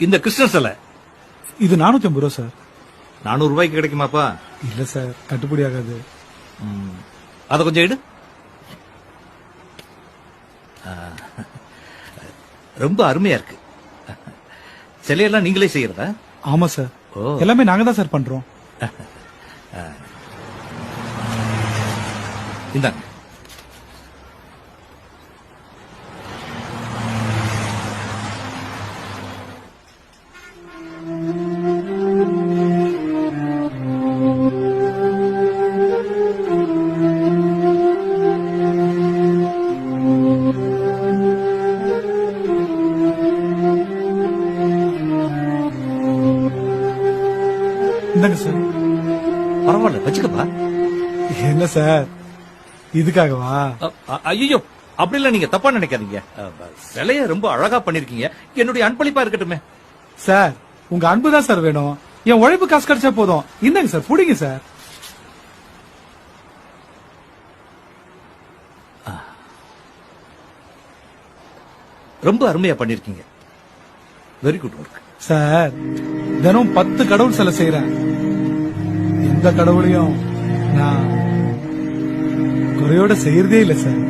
இந்த கிருஷ்ண சிலை இது 450 ரூபா சார். 400 ரூபாய்க்கு கிடைக்குமாப்பா? இல்ல சார், கட்டுப்படி ஆகாது. அத கொஞ்சம் எடு. ரொம்ப அருமையா இருக்கு. சிலையெல்லாம் நீங்களே செய்யறதா? ஆமா சார், எல்லாமே நாங்க தான் சார் பண்றோம். இந்தாங்க. இந்தாங்க சார். பரவாயில்ல, வச்சுக்கப்பா. என்ன சார், இதுக்காகவா? ஐயோ, அப்படி இல்ல, நீங்க தப்பா நினைக்காதீங்க. சிலைய ரொம்ப அழகா பண்ணிருக்கீங்க. என்னுடைய அன்பளிப்பா இருக்கட்டுமே. சார், உங்க அன்பு தான் சார் வேணும். என் உழைப்பு காசு கிடைச்சா போதும். இந்தாங்க சார், புடிங்க சார். ரொம்ப அருமையா பண்ணிருக்கீங்க. Very good work. சார், தினம் 10 கடவுள் சிலை செய்யறேன். எந்த கடவுளையும் நான் குறையோட செய்யறதே இல்ல சார்.